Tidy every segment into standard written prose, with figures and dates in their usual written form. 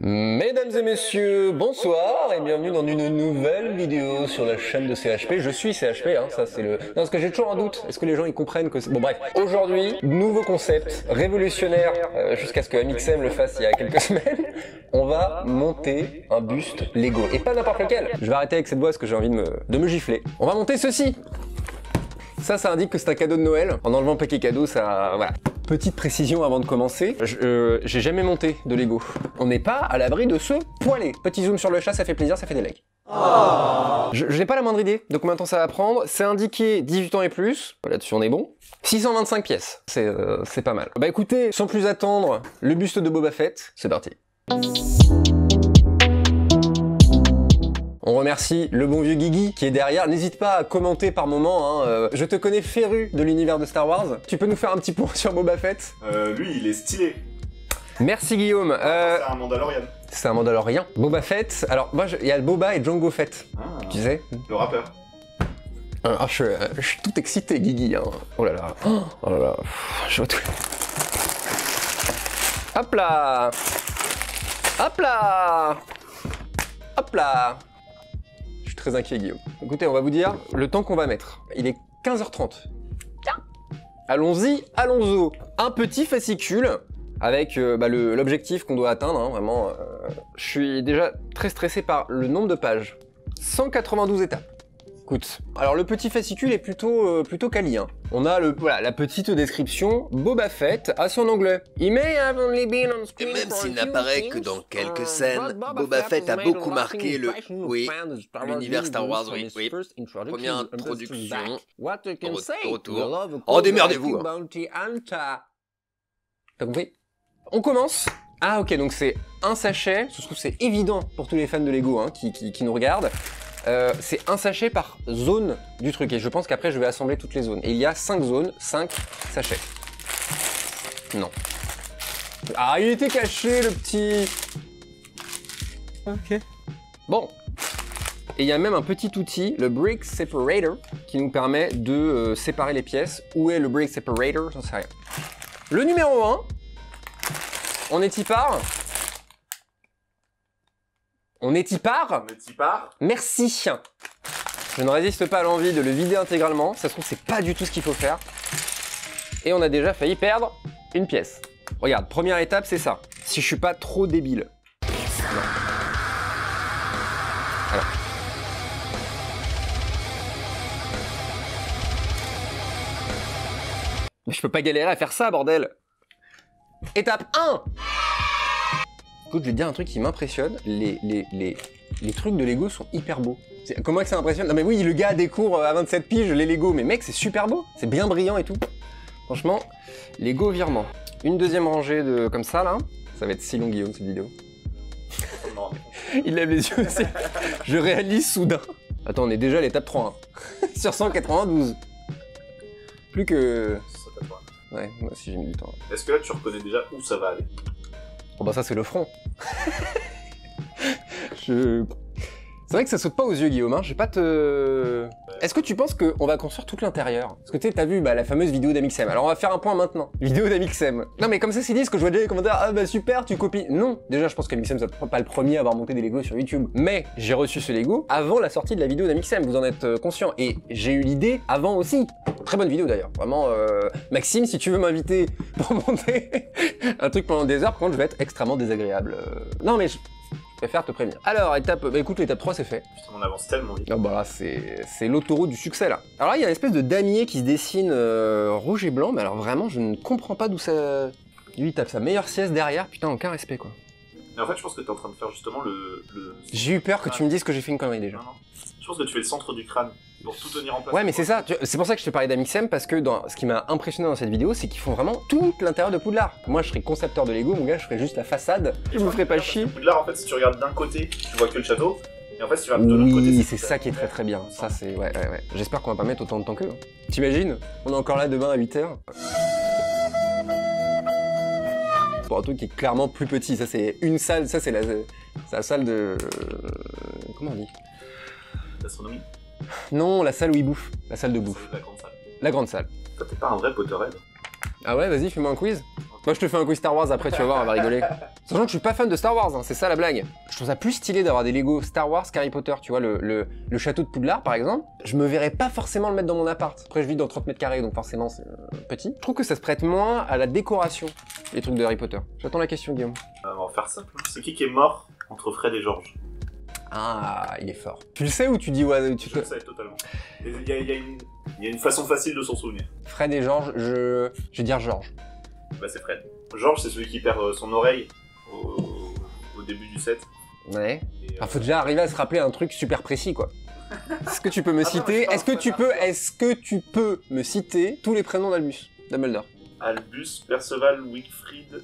Mesdames et messieurs, bonsoir et bienvenue dans une nouvelle vidéo sur la chaîne de CHP. Je suis CHP, hein, ça c'est le... Non, parce que j'ai toujours un doute, est-ce que les gens ils comprennent que c'est... Bon bref, aujourd'hui, nouveau concept, révolutionnaire, jusqu'à ce que Amixem le fasse il y a quelques semaines, on va monter un buste Lego, et pas n'importe lequel. Je vais arrêter avec cette voix parce que j'ai envie de me gifler. On va monter ceci. Ça indique que c'est un cadeau de Noël. En enlevant le paquet cadeau, ça... voilà. Petite précision avant de commencer, j'ai jamais monté de Lego. On n'est pas à l'abri de se poiler. Petit zoom sur le chat, ça fait plaisir, ça fait des likes. Oh. Je n'ai pas la moindre idée de combien de temps ça va prendre. C'est indiqué 18 ans et plus. Là-dessus, on est bon. 625 pièces. C'est pas mal. Bah écoutez, sans plus attendre, le buste de Boba Fett, c'est parti. On remercie le bon vieux Guigui qui est derrière. N'hésite pas à commenter par moment. Hein. Je te connais féru de l'univers de Star Wars. Tu peux nous faire un petit point sur Boba Fett? Lui, il est stylé. Merci Guillaume. C'est un Mandalorian. C'est un Mandalorian. Boba Fett. Alors moi, il y a le Boba et Jango Fett. Ah, tu sais? Le rappeur. Ah, je suis tout excité, Guigui. Hein. Oh là là. Oh là là. Je vois tout. Hop là. Hop là. Hop là. Très inquiet Guillaume. Écoutez, on va vous dire le temps qu'on va mettre. Il est 15h30. Allons-y, allons-y. Un petit fascicule avec l'objectif qu'on doit atteindre, hein, vraiment. Je suis déjà très stressé par le nombre de pages. 192 étapes. Écoute, alors le petit fascicule est plutôt quali. Hein. On a la petite description. Boba Fett a son anglais. Et même s'il n'apparaît que dans quelques scènes, Boba Fett a beaucoup marqué l'univers Star Wars, oui. Première introduction, retour. Oh, démerdez-vous hein. T'as compris? On commence. Ah ok, donc c'est un sachet. Je trouve que c'est évident pour tous les fans de Lego hein, qui nous regardent. C'est un sachet par zone du truc et je pense qu'après je vais assembler toutes les zones. Et il y a 5 zones, 5 sachets. Non. Ah, il était caché le petit... Ok. Bon. Et il y a même un petit outil, le Brick Separator, qui nous permet de séparer les pièces. Où est le Brick Separator? J'en sais rien. Le numéro 1, on est y part. On est y part. Merci. Je ne résiste pas à l'envie de le vider intégralement. Ça se trouve, c'est pas du tout ce qu'il faut faire. Et on a déjà failli perdre une pièce. Regarde, première étape, c'est ça. Si je suis pas trop débile. Non. Alors. Mais je peux pas galérer à faire ça, bordel. Étape 1. Écoute, je vais te dire un truc qui m'impressionne, les trucs de Lego sont hyper beaux. Comment que ça m'impressionne? Non mais oui, le gars a des cours à 27 piges, les Lego, mais mec, c'est super beau, c'est bien brillant et tout. Franchement, Lego virement. Une deuxième rangée de comme ça, là. Ça va être si long, Guillaume, cette vidéo. Il lève les yeux aussi. Je réalise soudain. Attends, on est déjà à l'étape 3, hein. Sur 192. Plus que... Ouais, moi aussi j'ai mis du temps. Est-ce que là, tu reconnais déjà où ça va aller? Oh bah ça c'est le front. C'est vrai que ça saute pas aux yeux Guillaume, hein. J'ai pas te... Est-ce que tu penses qu'on va construire tout l'intérieur? Parce que tu sais, t'as vu la fameuse vidéo d'Amixem. Alors on va faire un point maintenant. Vidéo d'Amixem. Non mais comme ça c'est dit, ce que je vois déjà les commentaires, ah bah super, tu copies. Non, déjà je pense qu'Amixem c'est pas le premier à avoir monté des Lego sur YouTube. Mais j'ai reçu ce Lego avant la sortie de la vidéo d'Amixem, vous en êtes conscient. Et j'ai eu l'idée avant aussi. Très bonne vidéo d'ailleurs. Vraiment, Maxime, si tu veux m'inviter pour monter un truc pendant des heures, par contre je vais être extrêmement désagréable. Non mais je préfère te prévenir. Alors, écoute, l'étape 3 c'est fait. Putain, on avance tellement vite. Oh bah là, c'est l'autoroute du succès là. Alors là, il y a une espèce de damier qui se dessine rouge et blanc, mais alors vraiment, je ne comprends pas d'où ça... Lui, il tape sa meilleure sieste derrière, putain, aucun respect quoi. Mais en fait, je pense que t'es en train de faire justement le... J'ai eu peur que tu me dises que j'ai fait une connerie déjà. Non. Je pense que tu fais le centre du crâne pour tout tenir en place. Ouais, mais c'est ça, c'est pour ça que je te parlais d'Amixem, parce que ce qui m'a impressionné dans cette vidéo, c'est qu'ils font vraiment tout l'intérieur de Poudlard. Moi, je serais concepteur de Lego, mon gars, je ferais juste la façade. Je me ferais pas chier. Poudlard, en fait, si tu regardes d'un côté, tu vois que le château, et en fait, si tu regardes de l'autre côté... Oui, c'est ça qui est très très bien. Ça, c'est... Ouais. J'espère qu'on va pas mettre autant de temps qu'eux. T'imagines? On est encore là demain à 8h. Pour un truc qui est clairement plus petit, ça c'est une salle, ça c'est la salle de... Comment on dit? L'astronomie? Non, la salle où il bouffe. La salle de bouffe. La grande salle. La grande salle. Toi, t'es pas un vrai Potterhead? Ah ouais, vas-y, fais-moi un quiz. Moi, je te fais un quiz Star Wars après, tu vas voir, on va rigoler. Sachant que je suis pas fan de Star Wars, hein, c'est ça la blague. Je trouve ça plus stylé d'avoir des Lego Star Wars qu'Harry Potter, tu vois, le château de Poudlard, par exemple. Je me verrais pas forcément le mettre dans mon appart. Après, je vis dans 30 mètres carrés, donc forcément, c'est petit. Je trouve que ça se prête moins à la décoration, les trucs de Harry Potter. J'attends la question, Guillaume. On va faire simple. C'est qui est mort entre Fred et George? Ah, il est fort. Tu le sais ou tu dis ouais, tu Je le sais totalement. Il y a une façon facile de s'en souvenir. Fred et George, je vais dire George. Bah c'est Fred. George, c'est celui qui perd son oreille au début du set. Ouais. Enfin, faut déjà arriver à se rappeler un truc super précis, quoi. Est-ce que tu peux me citer... Est-ce que tu peux me citer tous les prénoms d'Albus, Dumbledore? Albus, Perceval, Wilfrid...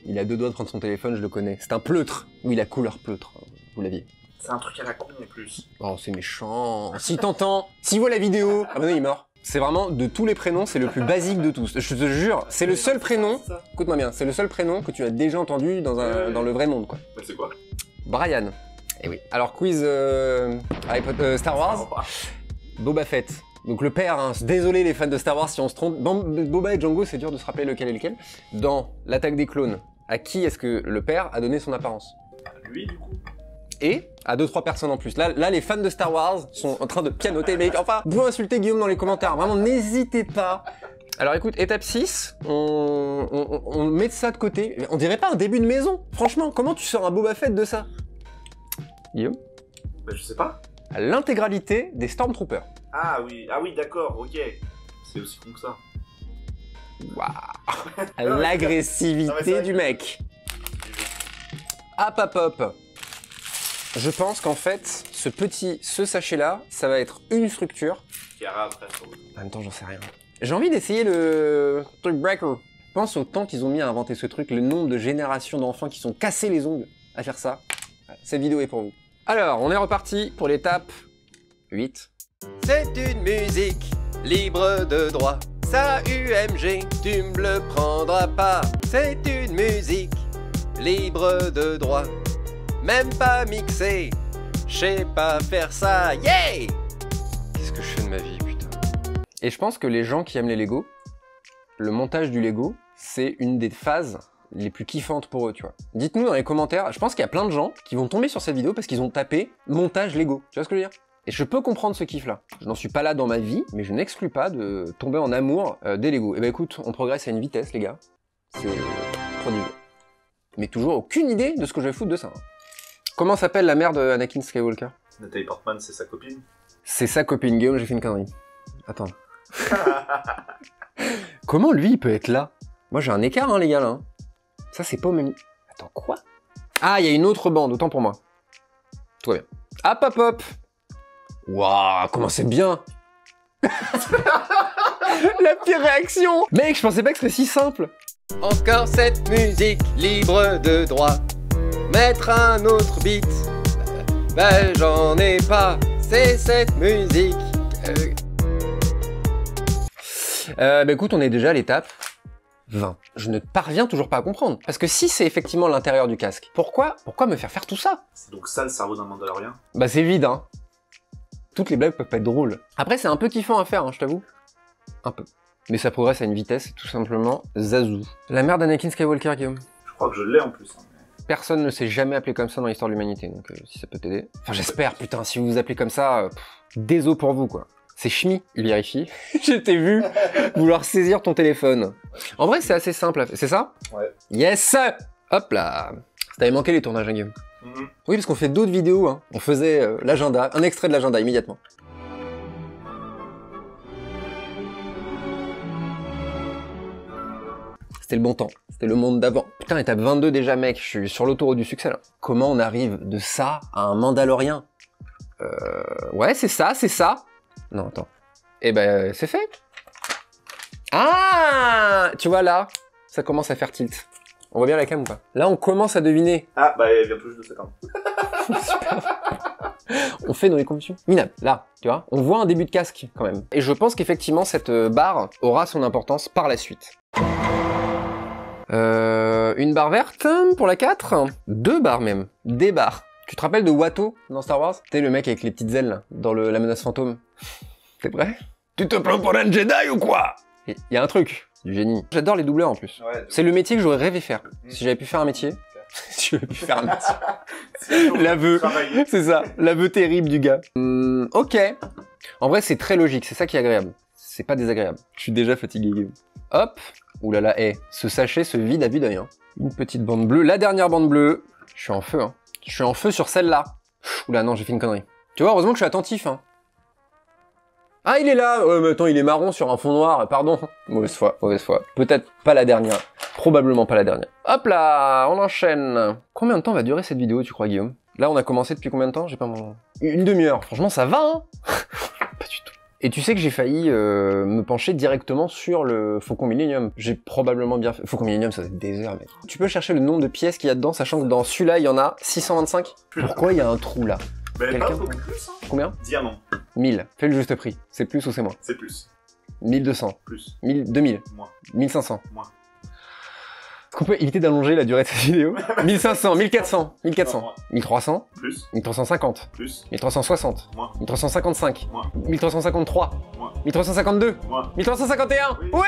Il a 2 doigts de prendre son téléphone, je le connais. C'est un pleutre. Oui, la couleur pleutre, vous l'aviez. C'est un truc à la con en plus. Oh, c'est méchant. Si t'entends, s'il voit la vidéo... Ah bah non, il est mort. C'est vraiment, de tous les prénoms, c'est le plus basique de tous. Je te jure, c'est le seul prénom... Écoute-moi bien, c'est le seul prénom que tu as déjà entendu dans le vrai monde, quoi. Mais c'est quoi? Brian. Eh oui. Alors, quiz Harry Potter, Star Wars. Boba Fett. Donc le père, hein, désolé les fans de Star Wars si on se trompe. Dans Boba et Django, c'est dur de se rappeler lequel est lequel. Dans l'attaque des clones, à qui est-ce que le père a donné son apparence? Lui, du coup. Et à 2-3 personnes en plus. Là, les fans de Star Wars sont en train de pianoter, mec. Enfin, vous pouvez insulter Guillaume dans les commentaires. Vraiment, n'hésitez pas. Alors écoute, étape 6, on met ça de côté. On dirait pas un début de maison. Franchement, comment tu sors un Boba Fett de ça? Guillaume? Bah je sais pas. L'intégralité des Stormtroopers. Ah oui, d'accord, ok. C'est aussi con que ça. Waouh. L'agressivité du mec. Hop. Je pense qu'en fait, ce sachet-là, ça va être une structure. En même temps, j'en sais rien. J'ai envie d'essayer le truc breaker. Pense au temps qu'ils ont mis à inventer ce truc, le nombre de générations d'enfants qui sont cassés les ongles à faire ça. Cette vidéo est pour vous. Alors, on est reparti pour l'étape 8. C'est une musique libre de droit. Ça UMG, tu me le prendras pas. C'est une musique libre de droit. Même pas mixée, je sais pas faire ça, yeah! Qu'est-ce que je fais de ma vie, putain? Et je pense que les gens qui aiment les Lego, le montage du Lego, c'est une des phases les plus kiffantes pour eux, tu vois. Dites-nous dans les commentaires, je pense qu'il y a plein de gens qui vont tomber sur cette vidéo parce qu'ils ont tapé montage Lego, tu vois ce que je veux dire? Et je peux comprendre ce kiff-là. Je n'en suis pas là dans ma vie, mais je n'exclus pas de tomber en amour des Lego. Et bah écoute, on progresse à une vitesse, les gars. C'est prodigieux. Mais toujours aucune idée de ce que je vais foutre de ça. Hein. Comment s'appelle la mère de Anakin Skywalker? Nathalie Portman, c'est sa copine. C'est sa copine, Guillaume, j'ai fait une connerie. Attends. Comment lui, il peut être là? Moi, j'ai un écart, hein, les gars, là. Hein. Ça, c'est pas au même... Attends, quoi? Ah, il y a une autre bande, autant pour moi. Tout va bien. Hop. Waouh, comment c'est bien. La pire réaction. Mec, je pensais pas que ce serait si simple. Encore cette musique libre de droit. Mettre un autre beat, ben j'en ai pas. C'est cette musique. Bah écoute, on est déjà à l'étape 20. Je ne parviens toujours pas à comprendre. Parce que si c'est effectivement l'intérieur du casque, pourquoi me faire faire tout ça? C'est donc ça le cerveau d'un Mandalorien? Bah c'est vide, hein. Toutes les blagues peuvent pas être drôles. Après, c'est un peu kiffant à faire, hein, je t'avoue. Un peu. Mais ça progresse à une vitesse, tout simplement Zazu. La mère d'Anakin Skywalker, Guillaume. Je crois que je l'ai en plus. Hein, mais... Personne ne s'est jamais appelé comme ça dans l'histoire de l'humanité, donc si ça peut t'aider. Enfin, j'espère, putain, si vous vous appelez comme ça, désolé pour vous, quoi. C'est Shmi, il vérifie. Je t'ai vu vouloir saisir ton téléphone. En vrai, c'est assez simple à faire. C'est ça? Ouais. Yes! Hop là. Ça t'avait manqué les tournages, hein, Guillaume. Oui, parce qu'on fait d'autres vidéos, hein. On faisait l'agenda, un extrait de l'agenda, immédiatement. C'était le bon temps, c'était le monde d'avant. Putain, étape 22 déjà, mec, je suis sur l'autoroute du succès, là. Comment on arrive de ça à un Mandalorien? Ouais, c'est ça. Non, attends. Eh ben, c'est fait. Ah! Tu vois, là, ça commence à faire tilt. On voit bien la cam ou pas? Là, on commence à deviner. Ah, bah, elle vient tout juste de 7 ans. On fait nos convictions. Minable, là, tu vois, on voit un début de casque, quand même. Et je pense qu'effectivement, cette barre aura son importance par la suite. Une barre verte pour la 4? 2 barres même. Des barres. Tu te rappelles de Watto dans Star Wars? T'es le mec avec les petites ailes, là, dans la menace fantôme. T'es prêt? Tu te prends pour un Jedi ou quoi? Il y a un truc, du génie. J'adore les doubleurs en plus. Ouais, c'est le métier que j'aurais rêvé faire. Si j'avais pu faire un métier. Si j'avais pu faire un métier. L'aveu. C'est ça. L'aveu terrible du gars. Ok. En vrai, c'est très logique. C'est ça qui est agréable. C'est pas désagréable. Je suis déjà fatigué, Guillaume. Hop. Ouh là là, ce sachet se vide à vue d'œil. Hein. Une petite bande bleue. La dernière bande bleue. Je suis en feu, hein. Je suis en feu sur celle-là. Oula, non, j'ai fait une connerie. Tu vois, heureusement que je suis attentif, hein. Ah, il est là. Ouais, mais attends, il est marron sur un fond noir. Pardon. Mauvaise foi, mauvaise foi. Peut-être pas la dernière. Probablement pas la dernière. Hop là, on enchaîne. Combien de temps va durer cette vidéo, tu crois, Guillaume? Là, on a commencé depuis combien de temps? J'ai pas mon... Une demi-heure. Franchement, ça va, hein. Pas du tout. Et tu sais que j'ai failli me pencher directement sur le Faucon Millenium. J'ai probablement bien fait... Faucon Millenium, ça va être des heures, mec. Tu peux chercher le nombre de pièces qu'il y a dedans, sachant que dans celui-là, il y en a 625. Pourquoi il y a un trou, là? Mais pas beaucoup plus, hein. Combien? Diamant. 1000. Fais le juste prix. C'est plus ou c'est moins? C'est plus. 1200. Plus. 2000. Moins. 1500. Moins. Est-ce qu'on peut éviter d'allonger la durée de cette vidéo? 1500, 1400, 1400, Moins. 1300, Plus. 1350, Plus. 1360, Moins. 1355, Moins. 1353, Moins. 1352, Moins. 1351. Oui. Ouais.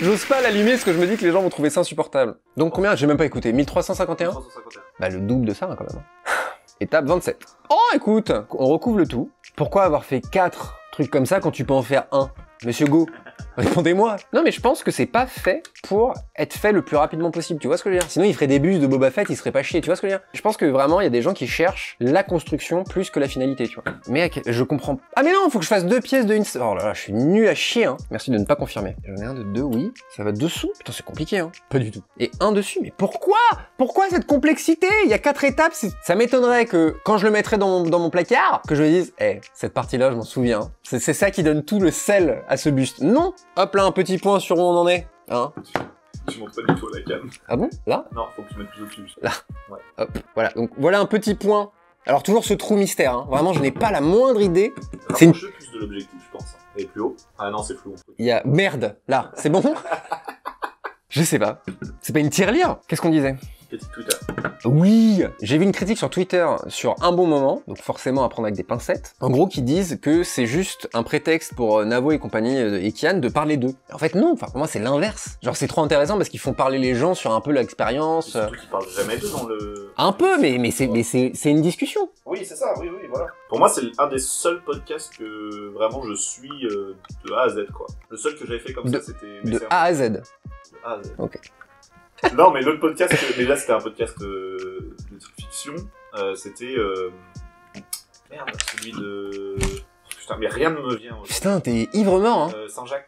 J'ose pas l'allumer parce que je me dis que les gens vont trouver ça insupportable. Donc combien? J'ai même pas écouté. 1351? 351. Bah le double de ça hein, quand même. Étape 27. Oh écoute, on recouvre le tout. Pourquoi avoir fait 4 trucs comme ça quand tu peux en faire un? Monsieur Go, répondez-moi. Non mais je pense que c'est pas fait pour être fait le plus rapidement possible, tu vois ce que je veux dire? Sinon il ferait des bustes de Boba Fett, il serait pas chier, tu vois ce que je veux dire? Je pense que vraiment il y a des gens qui cherchent la construction plus que la finalité, tu vois. Mais je comprends... Ah mais non, faut que je fasse 2 pièces de... Oh là là, je suis nul à chier, hein. Merci de ne pas confirmer. J'en ai un de 2, oui. Ça va dessous? Putain, c'est compliqué, hein. Pas du tout. Et un dessus, mais pourquoi? Pourquoi cette complexité? Il y a 4 étapes, ça m'étonnerait que quand je le mettrais dans mon placard, que je me dise, cette partie-là, je m'en souviens. C'est ça qui donne tout le sel à ce buste. Non! Hop là, un petit point sur où on en est. Hein? Tu montes pas du tout à la cam. Ah bon? Là? Non, faut que tu mettes plus au-dessus. Là. Ouais. Hop, voilà. Donc voilà un petit point. Alors toujours ce trou mystère, hein. Vraiment, je n'ai pas la moindre idée. C'est une... plus de l'objectif, je pense. Et plus haut. Ah non, c'est flou. Il y a... Merde! Là, c'est bon? Je sais pas. C'est pas une tirelire? Qu'est-ce qu'on disait? Petit Twitter. Oui, j'ai vu une critique sur Twitter sur Un Bon Moment, donc forcément à prendre avec des pincettes. En gros, qui disent que c'est juste un prétexte pour Navo et compagnie et Kian de parler d'eux. En fait, non. Enfin, pour moi, c'est l'inverse. Genre, c'est trop intéressant parce qu'ils font parler les gens sur un peu l'expérience. Surtout qu'ils parlent jamais d'eux dans le... Un peu, mais c'est une discussion. Oui, c'est ça. Oui, voilà. Pour moi, c'est un des seuls podcasts que vraiment je suis de A à Z, quoi. Le seul que j'avais fait comme ça, c'était... De A à Z. De A à Z. Ok. Non, mais l'autre podcast, mais là c'était un podcast de fiction, c'était... Merde, celui de... Putain, mais rien ne me vient. Putain, t'es ivre mort, hein. Saint-Jacques.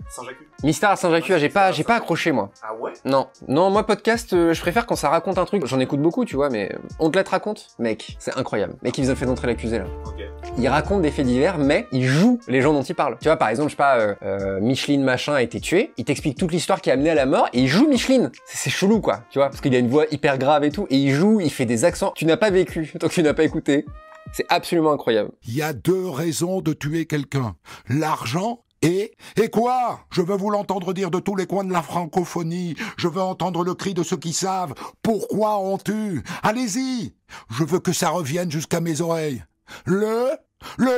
Mystère à Saint-Jacques, j'ai pas accroché, moi. Ah ouais? Non, moi podcast, je préfère quand ça raconte un truc. J'en écoute beaucoup, tu vois, mais on te la raconte, mec, c'est incroyable. Mec, ils ont fait d'entrer l'accusé là. Ok. Il raconte des faits divers, mais il joue les gens dont il parle. Tu vois, par exemple, je sais pas, Micheline machin a été tué, il t'explique toute l'histoire qui a amené à la mort, et il joue Micheline. C'est chelou, quoi, tu vois, parce qu'il a une voix hyper grave et tout, et il joue, il fait des accents. Tu n'as pas vécu, donc tu n'as pas écouté. C'est absolument incroyable. Il y a 2 raisons de tuer quelqu'un. L'argent et quoi? Je veux vous l'entendre dire de tous les coins de la francophonie. Je veux entendre le cri de ceux qui savent. Pourquoi on tue? Allez-y. Je veux que ça revienne jusqu'à mes oreilles. Le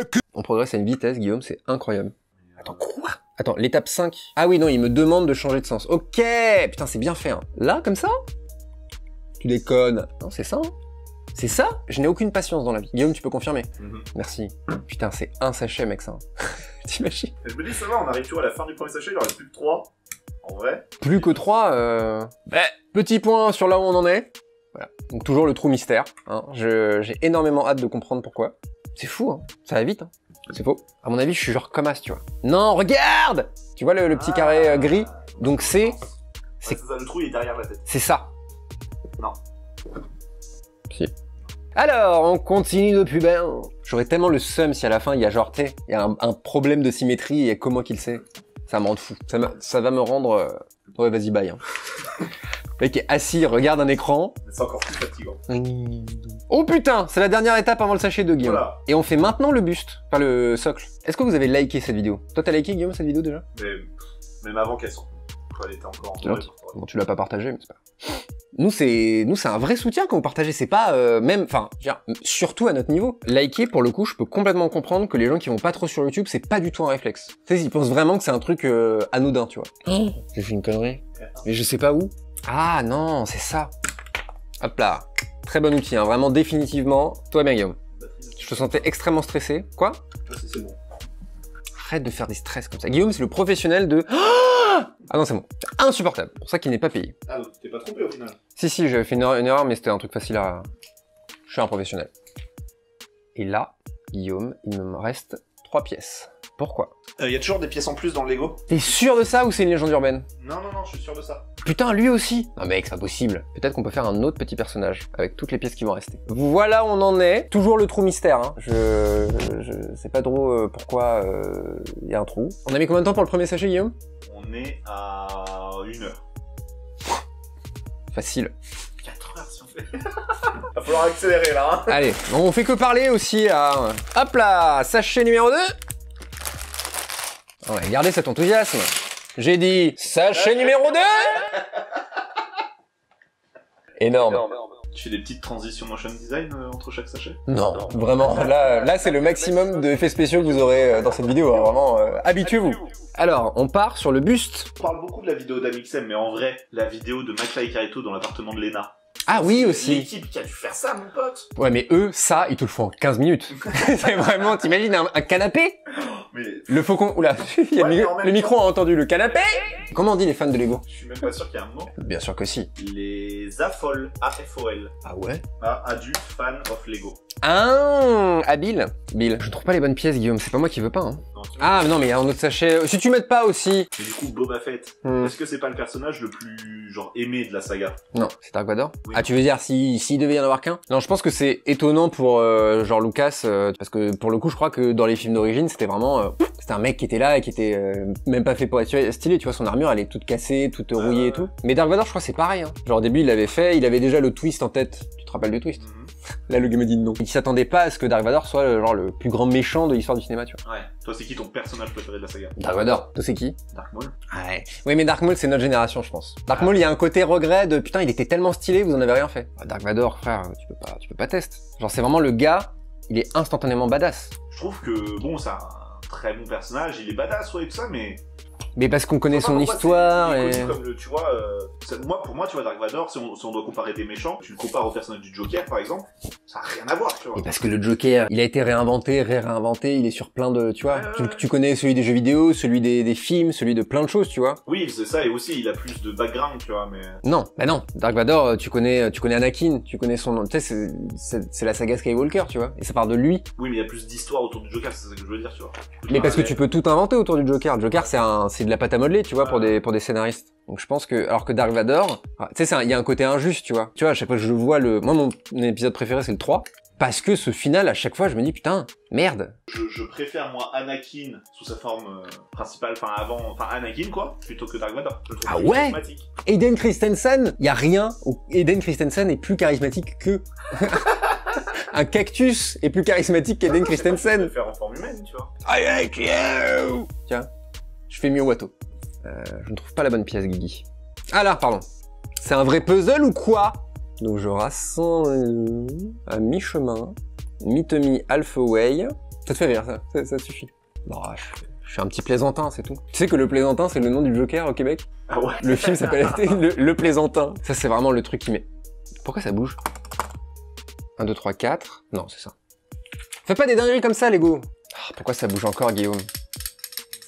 cul. On progresse à une vitesse, Guillaume, c'est incroyable. Attends, quoi? Attends, l'étape 5. Ah oui, non, il me demande de changer de sens. Ok, putain, c'est bien fait, hein. Là, comme ça? Tu déconnes. Non, c'est ça, hein. C'est ça? Je n'ai aucune patience dans la vie. Guillaume, tu peux confirmer? Merci. Putain, c'est un sachet, mec, ça. T'imagines? Je me dis, ça va, on arrive toujours à la fin du premier sachet, il en reste plus que 3. En vrai. Plus que 3, Petit point sur là où on en est. Voilà. Donc toujours le trou mystère. Hein. J'ai énormément hâte de comprendre pourquoi. C'est fou, hein. Ça va vite, hein. C'est faux. À mon avis, je suis genre comme As, tu vois. Non, regarde! Tu vois le petit carré gris? Donc c'est... C'est ça, le trou il est derrière la tête. C'est ça. Non. Si. Alors, on continue de plus belle. J'aurais tellement le seum si à la fin, il y a genre, il y a un problème de symétrie et comment qu'il sait. Ça me rend fou. Ça va me rendre... Ouais, vas-y, bye. Hein. Le mec est assis, regarde un écran. C'est encore plus fatigant. Oh putain, c'est la dernière étape avant le sachet de Guillaume. Voilà. Et on fait maintenant le buste, enfin le socle. Est-ce que vous avez liké cette vidéo? Toi, t'as liké, Guillaume, cette vidéo déjà? Mais même avant qu'elle sorte. Elle était encore en Bon, tu l'as pas partagé, mais c'est pas... Nous, c'est un vrai soutien quand vous partagez. C'est pas même, enfin, surtout à notre niveau. Liker, pour le coup, je peux complètement comprendre que les gens qui vont pas trop sur YouTube, c'est pas du tout un réflexe. Tu sais, ils pensent vraiment que c'est un truc anodin, tu vois. Oh, j'ai fait une connerie. Mais je sais pas où. Ah non, c'est ça. Hop là. Très bon outil, hein. Vraiment définitivement. Toi, bien Guillaume. Je te sentais extrêmement stressé. Quoi? C'est bon. Arrête de faire des stress comme ça. Guillaume, c'est le professionnel de... Ah non, c'est bon. C'est insupportable. C'est pour ça qu'il n'est pas payé. Ah, donc t'es pas trompé au final? Si, j'avais fait une erreur, mais c'était un truc facile à... Je suis un professionnel. Et là, Guillaume, il me reste 3 pièces. Pourquoi? Y a toujours des pièces en plus dans le Lego? T'es sûr de ça ou c'est une légende urbaine? Non, je suis sûr de ça. Putain, lui aussi! Non mec, c'est pas possible. Peut-être qu'on peut faire un autre petit personnage, avec toutes les pièces qui vont rester. Voilà où on en est. Toujours le trou mystère, hein. Je sais pas trop pourquoi y a un trou. On a mis combien de temps pour le premier sachet, Guillaume? On est à 1 heure. Facile. 4 heures si on fait. Va falloir accélérer là, hein. Allez, on fait que parler aussi à... Hop là, sachet numéro 2. On va garder cet enthousiasme. J'ai dit sachet numéro 2. Énorme. Tu fais des petites transitions motion design entre chaque sachet? Non, vraiment, là c'est le maximum d'effets spéciaux que vous aurez dans cette vidéo, hein. Vraiment, habituez-vous. Alors, on part sur le buste. On parle beaucoup de la vidéo d'Amixem, mais en vrai, la vidéo de McFly et Carito dans l'appartement de Lena. Ah oui, aussi. L'équipe qui a dû faire ça, mon pote. Ouais, mais eux, ça, ils te le font en 15 minutes. C'est vraiment, t'imagines un canapé? Mais... Le faucon, oula, le micro a entendu le canapé. Comment on dit les fans de Lego? Je suis même pas sûr qu'il y a un mot. Bien sûr que si. Les AFOL, A-F-O-L. Ah ouais? Adulte fan of Lego. Ah, habile. Bill. Je trouve pas les bonnes pièces, Guillaume, c'est pas moi qui veux pas, hein. Non, ah, mais non, mais il y a un autre sachet. Si tu m'aides pas aussi. Mais du coup, Boba Fett, est-ce que c'est pas le personnage le plus, genre, aimé de la saga? Non, c'est Dark Vador. Oui. Ah, tu veux dire s'il devait y en avoir qu'un? Non, je pense que c'est étonnant pour genre Lucas, parce que pour le coup, je crois que dans les films d'origine, c'était vraiment, c'était un mec qui était là et qui était même pas fait pour être stylé. Tu vois, son armure, elle est toute cassée, toute rouillée et tout. Mais Dark Vador, je crois que c'est pareil. Hein. Genre au début, il l'avait fait, il avait déjà le twist en tête. Tu te rappelles du twist? Là, le gars me dit non. Il s'attendait pas à ce que Dark Vador soit genre le plus grand méchant de l'histoire du cinéma, tu vois. Ouais. Toi, c'est qui ton personnage préféré de la saga? Dark Vador. Toi, c'est qui? Dark Maul. Ouais. Oui, mais Dark Maul, c'est notre génération, je pense. Dark Maul, il y a un côté regret de putain, il était tellement stylé, vous en avez rien fait. Dark Vador, frère, tu peux pas tester. Genre, c'est vraiment le gars, il est instantanément badass. Je trouve que, bon, c'est un très bon personnage, il est badass, ouais, et tout ça, mais... Mais parce qu'on connaît son histoire il est et... connu comme le, tu vois, pour moi, tu vois, Dark Vador, si on doit comparer des méchants, tu le compares au personnage du Joker, par exemple, ça n'a rien à voir, tu vois. Et parce que le Joker, il a été réinventé, réinventé, il est sur plein de, tu vois, tu connais celui des jeux vidéo, celui des films, celui de plein de choses, tu vois. Oui, c'est ça, et aussi, il a plus de background, tu vois, mais... Non, bah non, Dark Vador, tu connais Anakin, tu connais son nom, tu sais, c'est la saga Skywalker, tu vois, et ça part de lui. Oui, mais il y a plus d'histoire autour du Joker, c'est ça que je veux dire, tu vois. Mais parce que tu peux tout inventer autour du Joker. Le Joker, c'est de la pâte à modeler, tu vois, pour des scénaristes. Donc je pense que, alors que Dark Vador, tu sais, il y a un côté injuste, tu vois. Tu vois, à chaque fois que je vois moi, mon épisode préféré, c'est le 3. Parce que ce final, à chaque fois, je me dis, putain, merde. Je préfère, moi, Anakin sous sa forme principale, Anakin, quoi, plutôt que Dark Vador. Ah ouais? Hayden Christensen, y a rien où Hayden Christensen est plus charismatique que... Un cactus est plus charismatique qu'Hayden Christensen. Je peux faire en forme humaine, tu vois. I like you. Tiens, je fais mieux Watto. Je ne trouve pas la bonne pièce, Guigui. Ah là, pardon. C'est un vrai puzzle ou quoi? Donc je rassemble à mi-chemin, mi-temi halfway. Ça te fait rire, ça suffit. Bon, je suis un petit plaisantin, c'est tout. Tu sais que le plaisantin, c'est le nom du Joker au Québec? Ah ouais. Le film s'appelle le plaisantin. Ça, c'est vraiment le truc qui met. Pourquoi ça bouge? 1, 2, 3, 4. Non, c'est ça. Fais pas des dingueries comme ça, Lego. Ah, pourquoi ça bouge encore, Guillaume?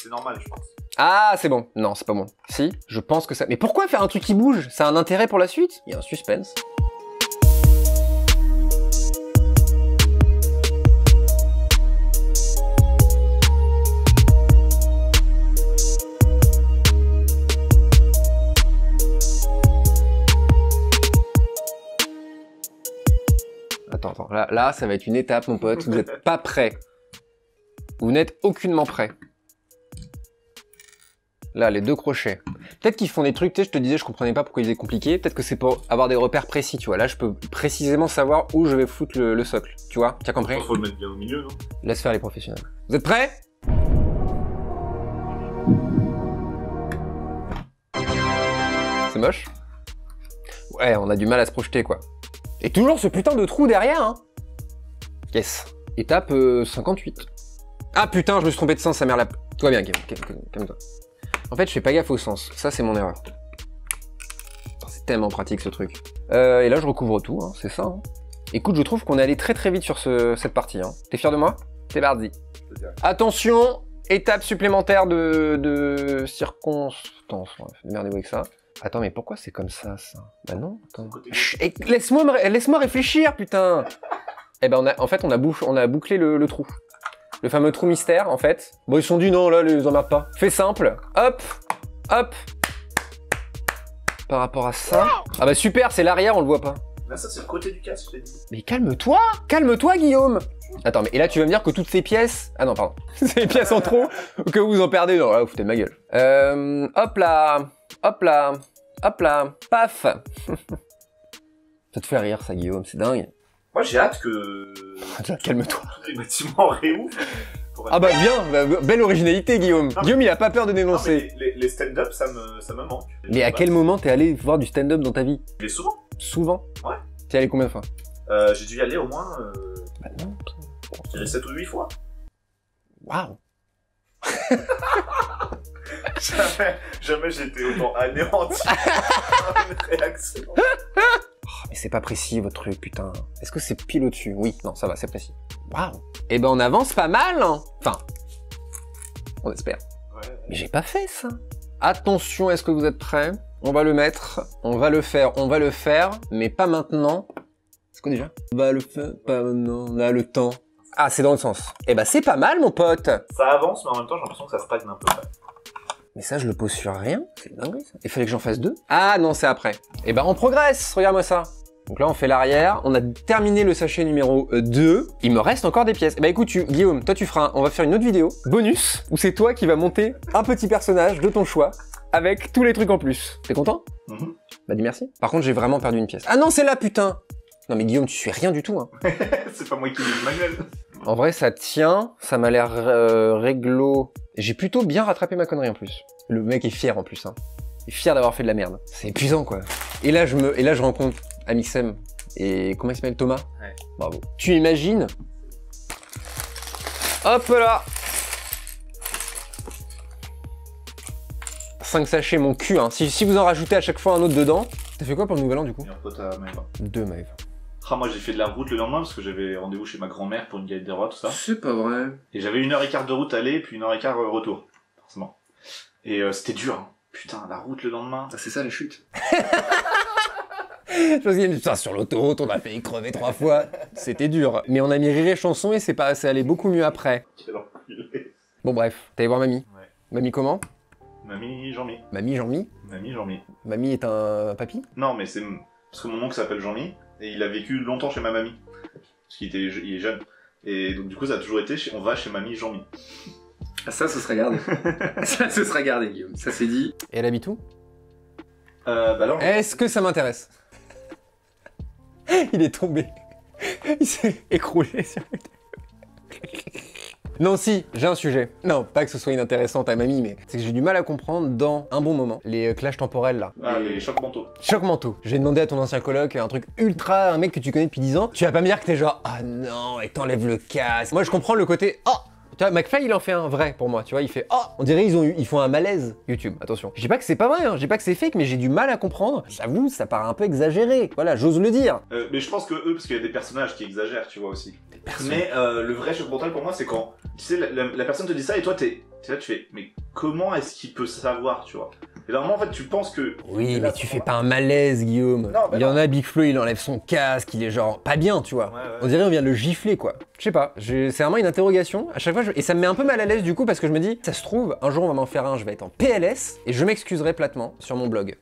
C'est normal, je pense. Ah, c'est bon. Non, c'est pas bon. Si, je pense que ça... Mais pourquoi faire un truc qui bouge? Ça a un intérêt pour la suite? Il y a un suspense. Attends. Là, ça va être une étape, mon pote. Vous n'êtes pas prêt. Vous n'êtes aucunement prêt. Là, les 2 crochets. Peut-être qu'ils font des trucs, tu sais, je te disais, je comprenais pas pourquoi ils étaient compliqués. Peut-être que c'est pour avoir des repères précis, tu vois. Là, je peux précisément savoir où je vais foutre le socle. Tu vois? Tu as compris? Faut le mettre bien au milieu, non? Laisse faire les professionnels. Vous êtes prêts? C'est moche? Ouais, on a du mal à se projeter, quoi. Et toujours ce putain de trou derrière, hein. Yes. Étape 58. Ah putain, je me suis trompé de sens, sa mère la... Toi bien, calme-toi. En fait, je fais pas gaffe au sens. Ça, c'est mon erreur. C'est tellement pratique, ce truc. Et là, je recouvre tout, hein, c'est ça. Hein. Écoute, je trouve qu'on est allé très très vite sur cette partie. Hein. T'es fier de moi? C'est parti. Attention, étape supplémentaire de circonstance. Ouais, démerdez-vous avec ça. Attends, mais pourquoi c'est comme ça? Bah non, attends. Laisse-moi réfléchir, putain. Eh ben, en fait, on a bouclé le trou. Le fameux trou mystère, en fait. Bon, ils se sont dit, non, là, les emmerde pas. Fais simple. Hop, hop. Par rapport à ça... Ah bah super, c'est l'arrière, on le voit pas. Là, ça, c'est le côté du casque, je t'ai dit. Mais calme-toi! Calme-toi, Guillaume! Attends, mais et là, tu vas me dire que toutes ces pièces... Ah non, pardon. C'est les pièces en trop, que vous en perdez. Non, là, vous foutez de ma gueule. Hop là. Hop là. Hop là. Paf. Ça te fait rire, ça, Guillaume, c'est dingue. Moi, j'ai hâte que... Calme-toi. Les bâtiments réouvrent. Ah bah bien, belle originalité, Guillaume. Non, Guillaume, il a pas peur de dénoncer. Les stand-up, ça me manque. Mais à quel moment t'es allé voir du stand-up dans ta vie? Je vais souvent. Souvent? Ouais. T'es allé combien de fois? J'ai dû y aller au moins... Bah non. Je dirais 7 ou 8 fois. Waouh. Jamais j'ai été autant anéanti par une réaction. Oh, mais c'est pas précis votre truc, putain. Est-ce que c'est pile au-dessus? Oui, non, ça va, c'est précis. Waouh. Eh ben on avance pas mal, hein. Enfin, on espère. Ouais. Mais j'ai pas fait ça. Attention, est-ce que vous êtes prêts? On va le mettre, on va le faire, mais pas maintenant. C'est quoi déjà? On va le faire, pas maintenant, on a le temps. Ah, c'est dans le sens. Eh ben c'est pas mal, mon pote. Ça avance, mais en même temps, j'ai l'impression que ça stagne un peu. Mais ça, je le pose sur rien. C'est dingue, ça. Il fallait que j'en fasse 2. Ah non, c'est après. Eh ben on progresse, regarde-moi ça. Donc là, on fait l'arrière. On a terminé le sachet numéro 2. Il me reste encore des pièces. Eh ben écoute, Guillaume, toi tu feras... On va faire une autre vidéo, bonus, où c'est toi qui vas monter un petit personnage de ton choix, avec tous les trucs en plus. T'es content? Bah dis merci. Par contre, j'ai vraiment perdu une pièce. Ah non, c'est là, putain. Non mais Guillaume, tu suis rien du tout, hein. C'est pas moi qui lis le manuel. En vrai, ça tient. Ça m'a l'air réglo. J'ai plutôt bien rattrapé ma connerie en plus. Le mec est fier en plus, hein. Il est fier d'avoir fait de la merde. C'est épuisant, quoi. Et là, je rencontre Amixem et comment il s'appelle, Thomas. Ouais. Bravo. Tu imagines? Hop là. 5 sachets, mon cul, hein. Si vous en rajoutez à chaque fois un autre dedans. T'as fait quoi pour le nouvel an, du coup? Et un pote à Maëva. 2 Maëva. Ah, moi, j'ai fait de la route le lendemain parce que j'avais rendez-vous chez ma grand-mère pour une galette des rois, tout ça. C'est pas vrai. Et j'avais 1h15 de route aller, puis 1h15 retour. Forcément. Et c'était dur, hein. Putain, la route le lendemain. C'est ça, les chutes. Je pense qu'il putain, sur l'autoroute, on a fait crever 3 fois. C'était dur. Mais on a mis rire et chanson et c'est allé beaucoup mieux après. Quel enculé. Bon, bref. T'es allé voir mamie? Ouais. Mamie comment? Mamie Jean-Mi. Mamie Jean-Mi? Mamie Jean-Mi. Mamie est un papy? Non, mais c'est parce que mon oncle s'appelle Jean-Mi et il a vécu longtemps chez ma mamie. Parce qu'il est jeune. Et donc, du coup, ça a toujours été on va chez mamie Jean-Mi. Ah, ça, ce serait gardé. Ça, ce serait gardé, Guillaume. Ça, c'est dit. Et elle habite où? Bah alors. Est-ce que ça m'intéresse? Il est tombé. Il s'est écroulé sur le... Non, si, j'ai un sujet. Non, pas que ce soit inintéressant à mamie, mais c'est que j'ai du mal à comprendre dans un bon moment les clashs temporels là. Ah, les chocs mentaux. Chocs mentaux. J'ai demandé à ton ancien coloc un truc ultra, un mec que tu connais depuis 10 ans. Tu vas pas me dire que t'es genre, ah non, et t'enlèves le casque. Moi, je comprends le côté, oh! Tu vois, McFly, il en fait un vrai pour moi, tu vois, il fait « Oh !» On dirait ils font un malaise, YouTube, attention. Je dis pas que c'est pas vrai, hein, je dis pas que c'est fake, mais j'ai du mal à comprendre. J'avoue, ça paraît un peu exagéré, voilà, j'ose le dire. Mais je pense que eux, parce qu'il y a des personnages qui exagèrent, tu vois, aussi. Mais le vrai choc mental pour moi, c'est quand, tu sais, la personne te dit ça et toi, t'es là, tu fais « Mais comment est-ce qu'il peut savoir, tu vois ?» Et normalement, en fait, tu penses que... Oui, mais tu fais pas un malaise, Guillaume. Non, bah il y en a, Big Flo, il enlève son casque, il est genre pas bien, tu vois. Ouais. On dirait on vient de le gifler, quoi. Je sais pas, c'est vraiment une interrogation. À chaque fois, et ça me met un peu mal à l'aise du coup, parce que je me dis, ça se trouve, un jour on va m'en faire un, je vais être en PLS, et je m'excuserai platement sur mon blog.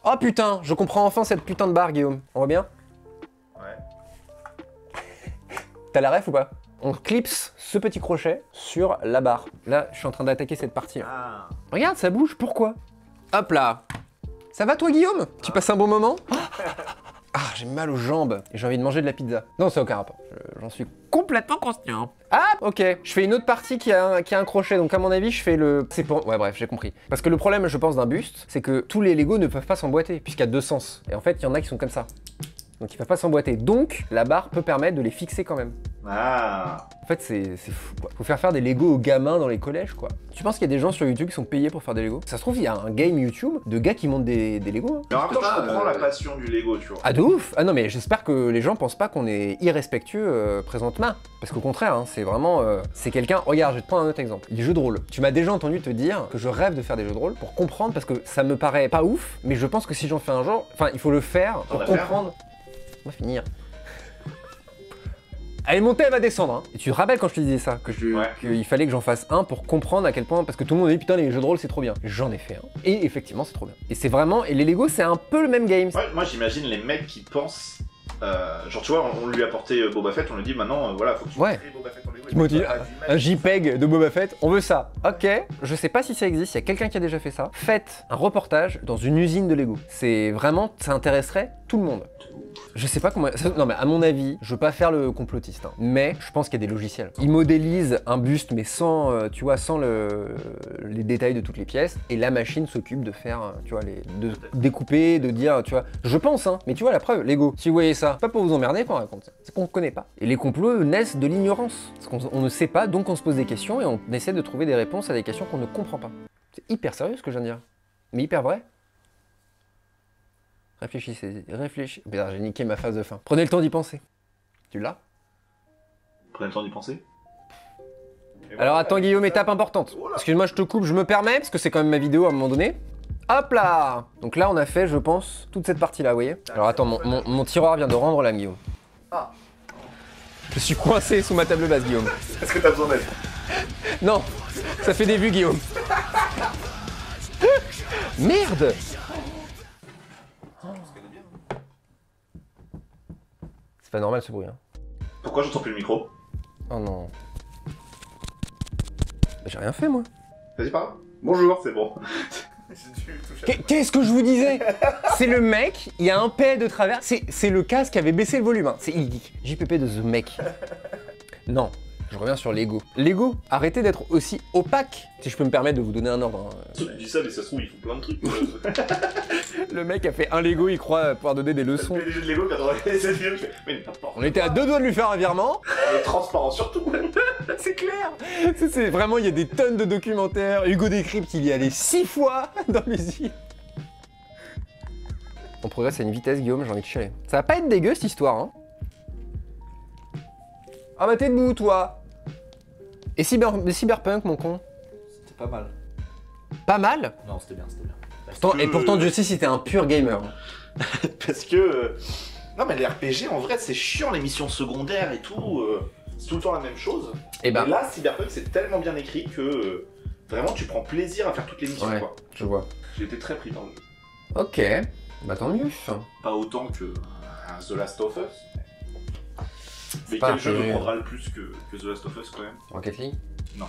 Oh putain, je comprends enfin cette putain de barre, Guillaume. On va bien? Ouais. T'as la ref ou pas? On clipse ce petit crochet sur la barre. Là, je suis en train d'attaquer cette partie. Ah. Regarde, ça bouge, pourquoi? Hop là. Ça va toi, Guillaume? Tu passes un bon moment? Ah, j'ai mal aux jambes et j'ai envie de manger de la pizza. Non, ça n'a aucun rapport. J'en suis complètement conscient. Ah, ok. Je fais une autre partie qui a un crochet, donc à mon avis, je fais le... C'est pour... Ouais, bref, j'ai compris. Parce que le problème, je pense, d'un buste, c'est que tous les Lego ne peuvent pas s'emboîter, puisqu'il y a deux sens. Et en fait, il y en a qui sont comme ça. Donc ils peuvent pas s'emboîter. Donc, la barre peut permettre de les fixer quand même. Ah. En fait, c'est fou, quoi. Faut faire des Lego aux gamins dans les collèges, quoi. Tu penses qu'il y a des gens sur YouTube qui sont payés pour faire des Lego? Ça se trouve, il y a un game YouTube de gars qui montent des Lego. Hein. Mais en même temps, je comprends la passion du Lego, tu vois. Ah, de ouf! Ah non, mais j'espère que les gens pensent pas qu'on est irrespectueux présentement. Parce qu'au contraire, hein, c'est vraiment... c'est quelqu'un... Regarde, je vais te prendre un autre exemple. Les jeux de rôle. Tu m'as déjà entendu te dire que je rêve de faire des jeux de rôle pour comprendre, parce que ça me paraît pas ouf, mais je pense que si j'en fais un jour... Enfin, il faut le faire pour comprendre... On va finir. Elle est montée, elle va descendre. Hein. Et tu te rappelles quand je te disais ça, qu'il fallait que j'en fasse un pour comprendre à quel point, parce que tout le monde dit putain les jeux de rôle c'est trop bien. J'en ai fait un. Et effectivement c'est trop bien. Et c'est vraiment, et les Lego c'est un peu le même game. Ouais, moi j'imagine les mecs qui pensent, genre tu vois, on lui a apporté Boba Fett, on lui dit maintenant voilà faut que tu crées Boba Fett en Lego. Ils m'ont dit un JPEG de Boba Fett, on veut ça. Ok, je sais pas si ça existe, il y a quelqu'un qui a déjà fait ça. Faites un reportage dans une usine de Lego. C'est vraiment, ça intéresserait tout le monde. Je sais pas comment... Non mais à mon avis, je veux pas faire le complotiste, hein, mais je pense qu'il y a des logiciels. Ils modélisent un buste mais sans, tu vois, sans les détails de toutes les pièces, et la machine s'occupe de faire, tu vois, de découper, de dire, tu vois... Je pense, hein, mais tu vois la preuve, Lego, si vous voyez ça, c'est pas pour vous emmerder qu'on raconte ça, c'est qu'on connaît pas. Et les complots naissent de l'ignorance, parce qu'on ne sait pas, donc on se pose des questions et on essaie de trouver des réponses à des questions qu'on ne comprend pas. C'est hyper sérieux ce que je viens de dire, mais hyper vrai. Réfléchissez, réfléchissez. Putain, j'ai niqué ma phase de fin. Prenez le temps d'y penser. Tu l'as? Prenez le temps d'y penser. Alors attends Guillaume, étape importante. Excuse-moi, je te coupe, je me permets, parce que c'est quand même ma vidéo à un moment donné. Hop là! Donc là, on a fait, je pense, toute cette partie-là, vous voyez? Alors attends, mon tiroir vient de rendre l'âme, Guillaume. Ah. Je suis coincé sous ma table basse, Guillaume. Est-ce que t'as besoin d'aide? Non, ça fait des vues, Guillaume. Merde! C'est pas normal ce bruit, hein. Pourquoi j'entends plus le micro? Oh non. J'ai rien fait, moi. Vas-y, parle. Bonjour, c'est bon. Qu'est-ce que je vous disais? C'est le mec, il y a un P de travers, c'est le casque qui avait baissé le volume, hein. C'est JPP de The Mec. Non, je reviens sur Lego. Lego, arrêtez d'être aussi opaque, si je peux me permettre de vous donner un ordre. Hein. Tu dis ça, mais ça se trouve, ils font plein de trucs. Le mec a fait un Lego, il croit pouvoir donner des leçons. Le PDG de Lego, quand on a fait cette vidéo, je fais, mais n'importe. On était à deux doigts de lui faire un virement. On est transparent surtout. C'est clair. C'est vraiment, il y a des tonnes de documentaires. Hugo Décrypte, il y allait 6 fois dans l'usine. On progresse à une vitesse, Guillaume, j'ai envie de chialer. Ça va pas être dégueu, cette histoire, hein. Ah bah t'es debout, toi. Et Cyberpunk, mon con? C'était pas mal. Pas mal? Non, c'était bien, c'était bien. Et pourtant, Dieu sait si t'es un pur gamer. Parce que... Non mais les RPG, en vrai, c'est chiant, les missions secondaires et tout. C'est tout le temps la même chose. Et là, Cyberpunk, c'est tellement bien écrit que... vraiment, tu prends plaisir à faire toutes les missions, ouais, quoi. Je vois. J'ai été très pris dans le jeu. Ok. Bah tant mieux. Pas autant que The Last of Us. Mais quel jeu me prendra le plus que The Last of Us, quand même? Rocket League? Non.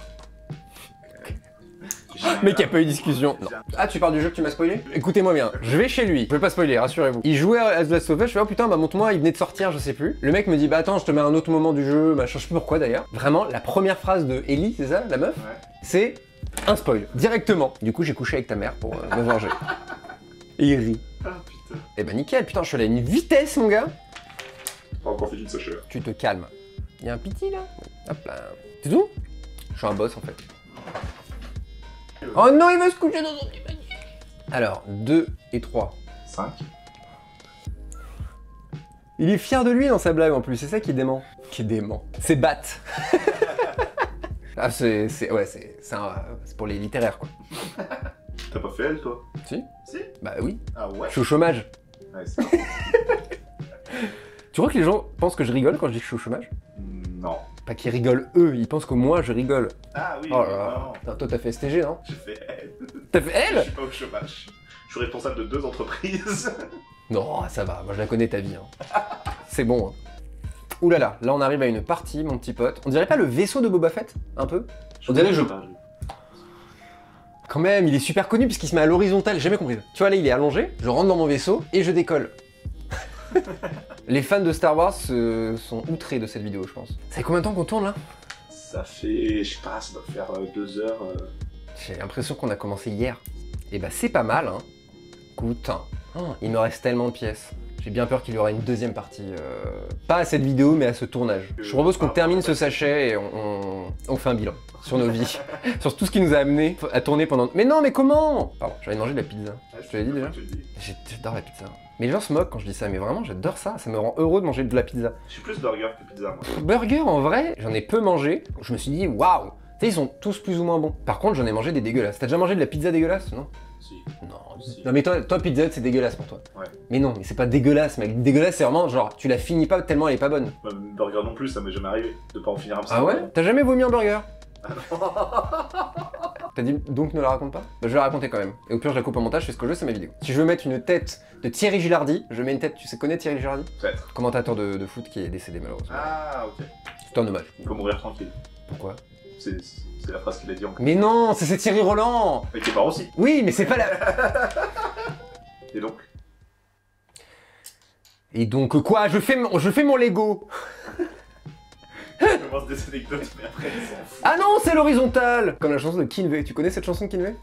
Mec, il n'y a pas eu de discussion. Non. Ah, tu parles du jeu que tu m'as spoilé? Écoutez-moi bien, je vais chez lui, je vais pas spoiler, rassurez-vous. Il jouait à The Last of Us, je fais oh putain, bah montre-moi, il venait de sortir, je sais plus. Le mec me dit bah attends, je te mets un autre moment du jeu, machin, je sais plus pourquoi d'ailleurs. Vraiment, la première phrase de Ellie, c'est ça, la meuf? Ouais. C'est un spoil, directement. Du coup, j'ai couché avec ta mère pour me venger. Et il rit. Ah putain. Eh bah nickel, putain, je suis allé à une vitesse, mon gars. Pas encore fait une sachet. Tu te calmes. Il y a un piti là. Hop là. C'est tout? Je suis un boss en fait. Oh non, il va se coucher dans son petit panier. Alors, 2 et 3. 5. Il est fier de lui dans sa blague en plus, c'est ça qui est dément. Qui est dément. C'est Bat. Ah, c'est pour les littéraires quoi. T'as pas fait elle toi? Si. Si? Bah oui. Ah ouais? Je suis au chômage. Ouais, c'est ça. Tu crois que les gens pensent que je rigole quand je dis que je suis au chômage? Non. Pas qu'ils rigolent eux, ils pensent que moi je rigole. Ah oui, oh là là. Non. Toi t'as fait STG non? J'ai fait elle. T'as fait elle? Je suis pas au chômage. Je suis responsable de 2 entreprises. Non, ça va, moi je la connais ta vie. Hein. C'est bon. Hein. Ouh là là, là on arrive à une partie, mon petit pote. On dirait pas le vaisseau de Boba Fett? Un peu? On dirait le jeu. Quand même, il est super connu puisqu'il se met à l'horizontale, j'ai jamais compris. Tu vois là, il est allongé, je rentre dans mon vaisseau et je décolle. Les fans de Star Wars sont outrés de cette vidéo, je pense. Ça fait combien de temps qu'on tourne là? Ça fait, je sais pas, ça doit faire 2 heures. J'ai l'impression qu'on a commencé hier. Et bah c'est pas mal, hein. Écoute, il me reste tellement de pièces. J'ai bien peur qu'il y aura une deuxième partie. Pas à cette vidéo, mais à ce tournage. Je propose qu'on termine ce sachet et on fait un bilan sur nos vies. Sur tout ce qui nous a amené à tourner pendant... Mais non, mais comment? Pardon, j'avais mangé de la pizza. Je te l'ai dit déjà? J'adore la pizza. Mais les gens se moquent quand je dis ça, mais vraiment j'adore ça. Ça me rend heureux de manger de la pizza. Je suis plus burger que pizza, moi. Burger, en vrai, j'en ai peu mangé. Je me suis dit, waouh! Tu sais, ils sont tous plus ou moins bons. Par contre, j'en ai mangé des dégueulasses. T'as déjà mangé de la pizza dégueulasse, non? Si. Non, Si. non mais toi pizza c'est dégueulasse pour toi. Ouais. Mais non, mais c'est pas dégueulasse, mec. Dégueulasse c'est vraiment genre tu la finis pas tellement elle est pas bonne. Burger non plus, ça m'est jamais arrivé de pas en finir un petit Ah ouais? T'as jamais vomi un burger? Ah non. T'as dit donc ne la raconte pas? Bah, je vais la raconter quand même. Et au pire je la coupe en montage, je fais ce que je veux, c'est ma vidéo. Si je veux mettre une tête de Thierry Gilardi, je mets une tête, tu sais connais Thierry Gilardi? Peut-être. Commentateur de foot qui est décédé malheureusement. Ah ok. C'est un hommage. Il faut mourir tranquille. Pourquoi? C'est la phrase qu'il a dit encore. Mais non, c'est Thierry Roland! Mais qui est mort aussi. Oui, mais c'est pas la... Et donc? Et donc quoi? Je fais mon Lego! Je commence des anecdotes, mais après ils s'en foutent. Ah non, c'est l'horizontale! Comme la chanson de Kinvey. Tu connais cette chanson de Kinvey?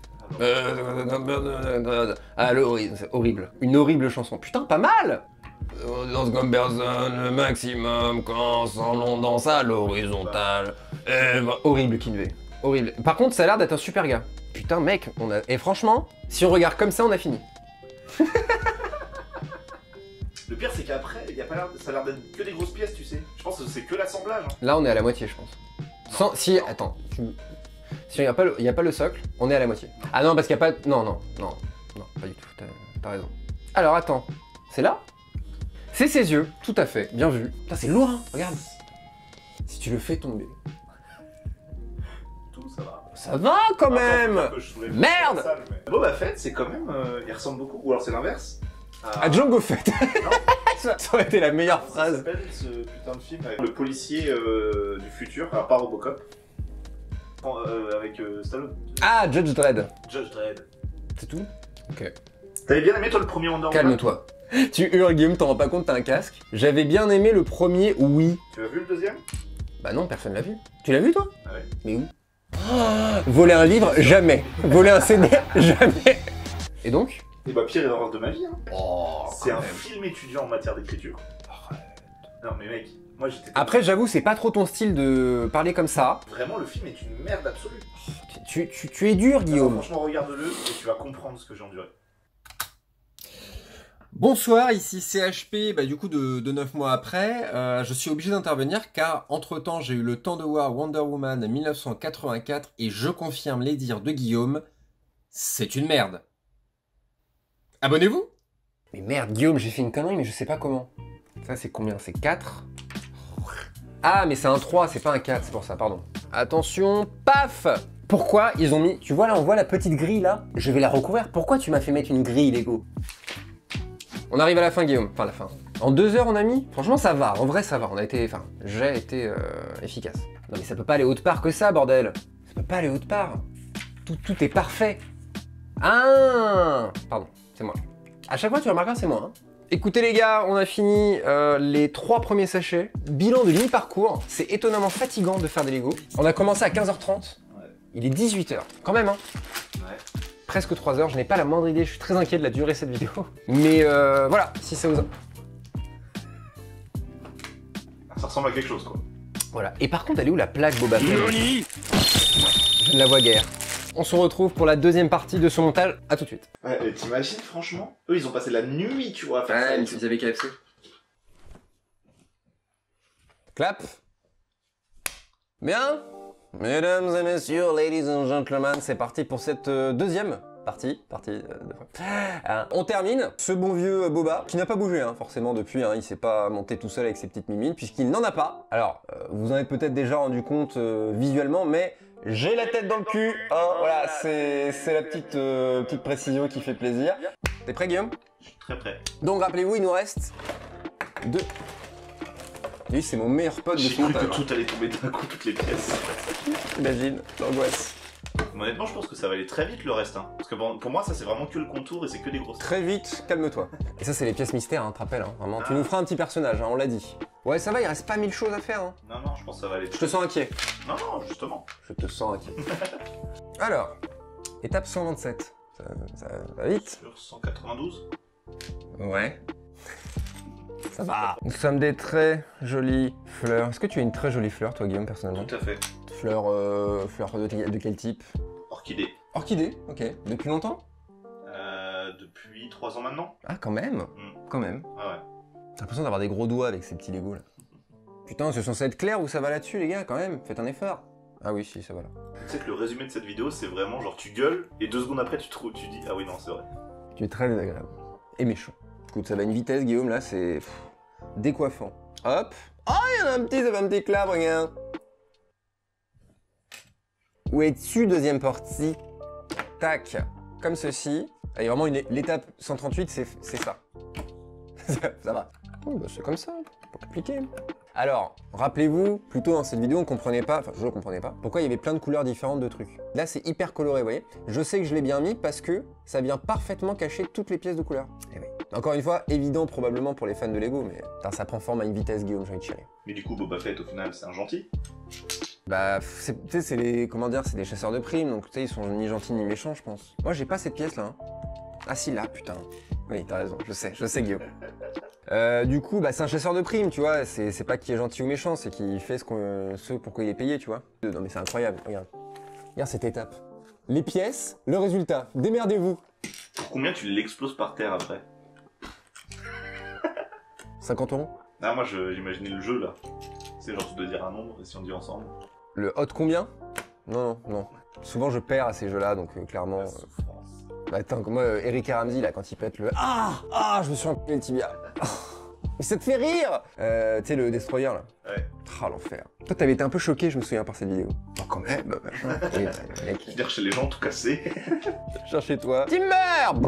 Ah, c'est horrible. Une horrible chanson. Putain, pas mal! On danse comme personne, le maximum, quand on danse à l'horizontale. Horrible, Kinvey. Horrible. Par contre, ça a l'air d'être un super gars. Putain, mec, et franchement, si on regarde comme ça, on a fini. Le pire, c'est qu'après, ça a l'air d'être que des grosses pièces, tu sais. Je pense que c'est que l'assemblage. Hein. Là, on est à la moitié, je pense. Si, attends. Si il n'y a pas le socle, on est à la moitié. Ah non, parce qu'il n'y a pas... Non, pas du tout. T'as raison. Alors, attends. C'est là? C'est ses yeux, tout à fait. Bien vu. Putain, c'est lourd, hein. Regarde. Si tu le fais tomber. Tout, ça va. Ça va quand même. Merde. Boba Fett, c'est quand même... il ressemble beaucoup. Ou alors c'est l'inverse. À Django Fett. Ça aurait été la meilleure Ça phrase. s'appelle ce putain de film avec le policier du futur, alors pas Robocop. Avec Stallone. Ah, Judge Dredd. Judge Dredd. C'est tout? Ok. T'avais bien aimé toi le premier Wonder Woman? Calme-toi. Tu hurles, Guillaume, t'en rends pas compte, t'as un casque. J'avais bien aimé le premier, oui. Tu as vu le deuxième? Bah non, personne l'a vu. Tu l'as vu, toi? Ah ouais. Mais où? Voler un livre, jamais. Voler un CD, jamais. Et donc? Et bah pire erreur de ma vie, hein. Oh, c'est un film étudiant en matière d'écriture. Non mais mec, moi j'étais... Après, j'avoue, c'est pas trop ton style de parler comme ça. Vraiment, le film est une merde absolue. Tu es dur, Guillaume. Alors, franchement, regarde-le et tu vas comprendre ce que j'ai enduré. Bonsoir, ici CHP, du coup de 9 mois après, je suis obligé d'intervenir car entre-temps j'ai eu le temps de voir Wonder Woman 1984 et je confirme les dires de Guillaume, c'est une merde. Abonnez-vous. Mais merde Guillaume, j'ai fait une connerie mais je sais pas comment. Ça c'est combien? C'est 4? Ah mais c'est un 3, c'est pas un 4, c'est pour ça, pardon. Attention, paf! Pourquoi ils ont mis... Tu vois là, on voit la petite grille là? Je vais la recouvrir. Pourquoi tu m'as fait mettre une grille, Lego? On arrive à la fin, Guillaume. Enfin, la fin. En 2 heures, on a mis? Franchement, ça va. En vrai, ça va. On a été... Enfin, j'ai été efficace. Non, mais ça peut pas aller autre part que ça, bordel. Ça peut pas aller autre part. Tout est parfait. Ah! Pardon, c'est moi. À chaque fois, tu remarqueras, c'est moi. Hein. Écoutez, les gars, on a fini les 3 premiers sachets. Bilan de mi-parcours. C'est étonnamment fatigant de faire des Lego. On a commencé à 15h30. Ouais. Il est 18h. Quand même, hein. Ouais. Presque 3 heures, je n'ai pas la moindre idée, je suis très inquiet de la durée de cette vidéo. Mais voilà, si ça vous... Ça ressemble à quelque chose, quoi. Voilà, et par contre, elle est où la plaque Boba Fett? Je ne la vois guère. On se retrouve pour la deuxième partie de ce montage, à tout de suite. Ouais, t'imagines, franchement, eux, ils ont passé la nuit, tu vois, à faire ça. Mais ils avaient KFC. Clap. Bien. Mesdames et messieurs, ladies and gentlemen, c'est parti pour cette deuxième partie on termine ce bon vieux Boba, qui n'a pas bougé forcément depuis, il s'est pas monté tout seul avec ses petites mimines, puisqu'il n'en a pas. Alors, vous en avez peut-être déjà rendu compte visuellement, mais j'ai la tête dans le cul, voilà, c'est la petite précision qui fait plaisir. T'es prêt, Guillaume? Je suis très prêt. Donc rappelez-vous, il nous reste 2... Lui, c'est mon meilleur pote de ce montage. J'ai cru que tout allait tomber d'un coup, toutes les pièces. Imagine, l'angoisse. Mais honnêtement, je pense que ça va aller très vite le reste. Hein. Parce que pour moi, ça c'est vraiment que le contour et c'est que des grosses. Très vite, calme-toi. Et ça, c'est les pièces mystères, hein, te rappelles. Hein, vraiment. Tu nous feras un petit personnage, hein, on l'a dit. Ouais, ça va, il reste pas 1000 choses à faire. Hein. Non, je pense que ça va aller. Je te sens inquiet. Non, justement. Je te sens inquiet. Alors, étape 127. Ça va vite. Sur 192. Ouais. Ça va. Nous sommes des très jolies fleurs. Est-ce que tu as une très jolie fleur, toi, Guillaume, personnellement? Tout à fait. Fleur de quel type? Orchidée. Orchidée, ok. Depuis longtemps? Depuis 3 ans maintenant. Ah, quand même. Quand même. Ah ouais. J'ai l'impression d'avoir des gros doigts avec ces petits Legos là. Putain, c'est censé être clair où ça va là-dessus, les gars, quand même. Faites un effort. Ah oui, si, ça va là. Tu sais que le résumé de cette vidéo, c'est vraiment genre tu gueules et 2 secondes après tu dis ah oui, non, c'est vrai. Tu es très désagréable. Et méchant. Écoute, ça va à une vitesse, Guillaume, là, c'est décoiffant. Hop. Oh, il y en a un petit, ça va un petit clap, regarde. Où es-tu, deuxième partie? Tac. Comme ceci. Et vraiment, l'étape 138, c'est ça. Ça va. Oh, bah, c'est comme ça, pas compliqué. Alors, rappelez-vous, plutôt dans cette vidéo, on comprenait pas, enfin je ne comprenais pas, pourquoi il y avait plein de couleurs différentes de trucs. Là, c'est hyper coloré, vous voyez. Je sais que je l'ai bien mis parce que ça vient parfaitement cacher toutes les pièces de couleur. Et oui. Encore une fois, évident probablement pour les fans de Lego, mais putain, ça prend forme à une vitesse, Guillaume, j'ai envie de chialer. Mais du coup, Boba Fett, au final, c'est un gentil. Bah, tu sais, c'est les, comment dire, c'est des chasseurs de primes, donc tu sais, ils sont ni gentils ni méchants, je pense. Moi, j'ai pas cette pièce-là. Hein. Ah si, là, putain. Oui, t'as raison, je sais, Guillaume. Du coup, bah, c'est un chasseur de primes, tu vois. C'est pas qui est gentil ou méchant, c'est qui fait ce pourquoi il est payé, tu vois. Non, mais c'est incroyable, regarde. Regarde cette étape. Les pièces, le résultat. Démerdez-vous. Pour combien tu l'exploses par terre après? 50 €. Ah, moi, j'imaginais le jeu, là. C'est genre, tu dois dire un nombre, et si on dit ensemble. Le hot combien? Non. Souvent, je perds à ces jeux-là, donc clairement... La souffrance. Bah attends, moi, Eric et Ramsey, là, quand il pète le... Ah, je me suis empilé le tibia. Mais ça te fait rire. Tu sais, le Destroyer, là. Ouais. Ah, l'enfer. Toi, t'avais été un peu choqué, je me souviens, par cette vidéo. Oh, quand même, machin. Mec. Je veux dire, chez les gens, tout cassé. Cherchez toi. Timber.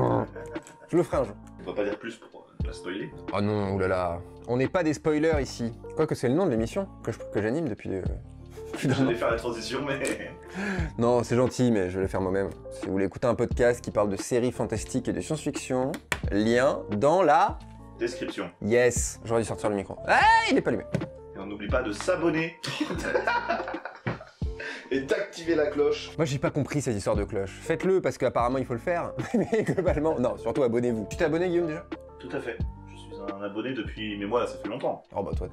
Je le ferai un jour. On va pas dire plus pour la spoiler. Oh non, oulala. On n'est pas des spoilers ici. Quoique c'est le nom de l'émission que j'anime depuis... J'allais faire la transition, mais... Non, c'est gentil, mais je vais le faire moi-même. Si vous voulez écouter un podcast qui parle de séries fantastiques et de science-fiction, lien dans la... Description. Yes, j'aurais dû sortir le micro. Ah, il est pas allumé. Et on n'oublie pas de s'abonner. Et d'activer la cloche. Moi, j'ai pas compris cette histoire de cloche. Faites-le, parce qu'apparemment, il faut le faire. Mais globalement, non, surtout abonnez-vous. Tu t'es abonné, Guillaume, déjà? Tout à fait. Je suis un abonné depuis... Mais moi, là, ça fait longtemps. Oh bah toi,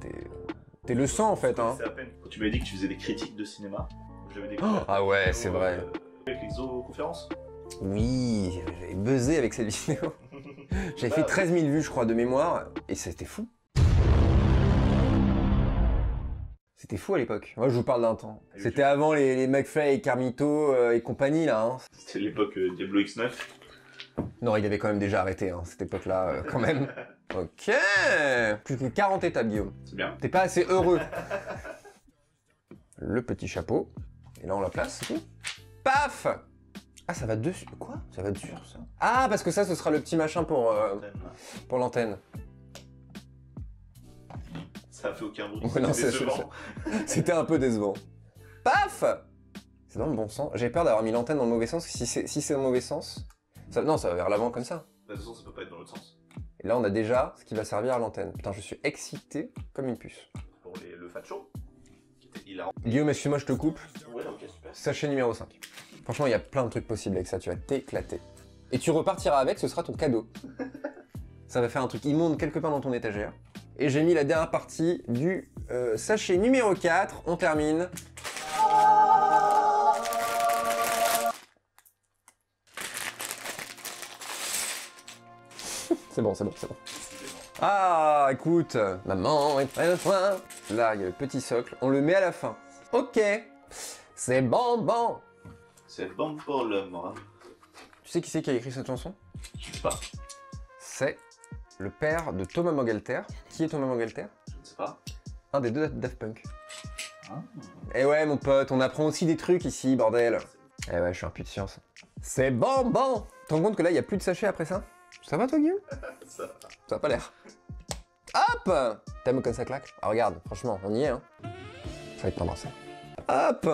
t'es le sang, en fait, hein. C'est à peine. Quand tu m'avais dit que tu faisais des critiques de cinéma, j'avais découvert... Ah ouais, c'est vrai. Avec l'exo-conférence. Oui, j'avais buzzé avec cette vidéo. J'avais fait 13 000 vues, je crois, de mémoire, et c'était fou. C'était fou à l'époque. Moi, je vous parle d'un temps. C'était avant les McFly et Carmito et compagnie, là. Hein. C'était l'époque Diablo X9. Non, il avait quand même déjà arrêté, hein, cette époque-là, quand même. Ok. Plus que 40 étapes, Guillaume. C'est bien. T'es pas assez heureux. Le petit chapeau. Et là, on la place, c'est tout. Paf! Ah, ça va dessus. Quoi? Ça va dessus, ça? Ah, parce que ça, ce sera le petit machin pour l'antenne. Ça a fait aucun bruit. Ouais, non, c'était un peu décevant. Paf! C'est dans le bon sens. J'ai peur d'avoir mis l'antenne dans le mauvais sens. Si c'est dans le mauvais sens... Non, ça va vers l'avant comme ça. De toute façon, ça peut pas être dans l'autre sens. Et là, on a déjà ce qui va servir à l'antenne. Putain, je suis excité comme une puce. Pour le fat show, qui était hilarant. Guillaume, excuse-moi, je te coupe. Ouais, ok, super. Sachet numéro 5. Franchement, il y a plein de trucs possibles avec ça, tu vas t'éclater. Et tu repartiras avec, ce sera ton cadeau. Ça va faire un truc immonde quelque part dans ton étagère. Et j'ai mis la dernière partie du sachet numéro 4. On termine. C'est bon. Ah, écoute, maman est près de toi. Là, il y a le petit socle. On le met à la fin. Ok. C'est bon. C'est bon pour le moral. Tu sais qui c'est qui a écrit cette chanson? Je sais pas. C'est le père de Thomas Bangalter. Qui est Thomas Bangalter? Je ne sais pas. Un des deux Daft Punk. Ah. Eh ouais, mon pote, on apprend aussi des trucs ici, bordel. Eh ouais, je suis un puits de science. C'est bon. T'en rends compte que là, il n'y a plus de sachet après ça? Ça va, toi, Guillaume? Ça va. Ça a pas l'air. Hop! T'aimes comme ça claque? Ah, regarde, franchement, on y est, hein. Ça va être t'embrasser. Hop!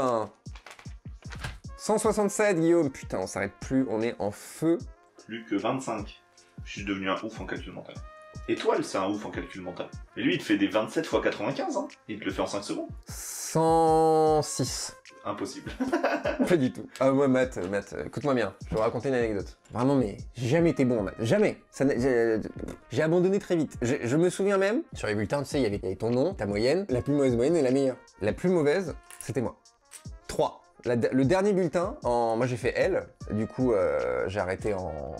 167, Guillaume. Putain, on s'arrête plus, on est en feu. Plus que 25. Je suis devenu un ouf en calcul mental. Étoile, c'est un ouf en calcul mental. Et lui, il te fait des 27 x 95, hein. Il te le fait en 5 secondes. 106. Impossible. Pas du tout. Ah, moi, maths, écoute-moi bien, je vais vous raconter une anecdote. Vraiment, mais j'ai jamais été bon en maths. Jamais. J'ai abandonné très vite. Je me souviens même, sur les bulletins, tu sais, il y avait ton nom, ta moyenne, la plus mauvaise moyenne et la meilleure. La plus mauvaise, c'était moi. 3. Le dernier bulletin, moi j'ai fait L, du coup j'ai arrêté en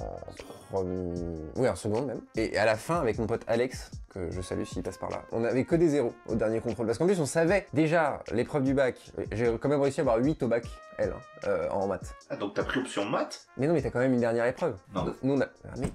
seconde même. Et à la fin, avec mon pote Alex, que je salue s'il passe par là, on avait que des zéros au dernier contrôle. Parce qu'en plus on savait déjà l'épreuve du bac, j'ai quand même réussi à avoir 8 au bac, L, en maths. Ah donc t'as pris option maths? Mais non, mais t'as quand même une dernière épreuve. Non. Nous, mais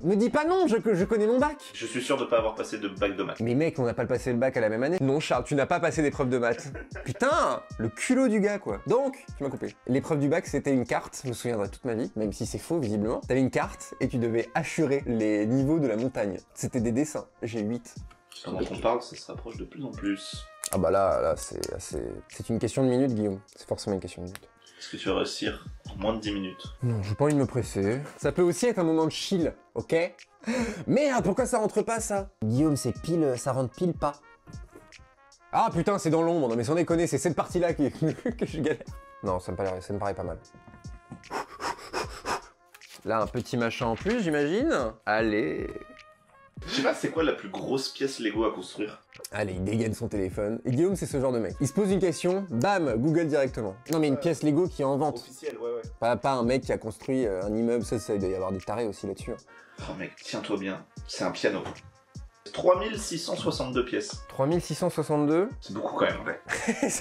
me dis pas non, je connais mon bac. Je suis sûr de pas avoir passé de bac de maths. Mais mec, on n'a pas passé le bac à la même année. Non Charles, tu n'as pas passé d'épreuve de maths. Putain, le culot du gars quoi. Donc, tu m'as coupé. L'épreuve du bac, c'était une carte, je me souviendrai toute ma vie, même si c'est faux visiblement. T'avais une carte et tu devais assurer les niveaux de la montagne. C'était des dessins. J'ai 8. Pendant qu'on parle, ça se rapproche de plus en plus. Ah bah là, c'est une question de minutes, Guillaume. C'est forcément une question de minutes. Est-ce que tu vas réussir en moins de 10 minutes? Non, j'ai pas envie de me presser. Ça peut aussi être un moment de chill, ok? Merde, pourquoi ça rentre pas, ça? Guillaume, c'est pile, ça rentre pile pas. Ah putain, c'est dans l'ombre. Non mais sans déconner, c'est cette partie-là que je galère. Non, ça me paraît pas mal. Là, un petit machin en plus, j'imagine. Allez. Je sais pas, c'est quoi la plus grosse pièce Lego à construire? Allez, il dégaine son téléphone. Et Guillaume, c'est ce genre de mec. Il se pose une question, bam, Google directement. Non mais une pièce Lego qui est en vente. Officiel, ouais. Pas un mec qui a construit un immeuble, ça il doit y avoir des tarés aussi là-dessus. Oh mec, tiens-toi bien, c'est un piano. 3662 pièces. 3662. C'est beaucoup quand même, ouais.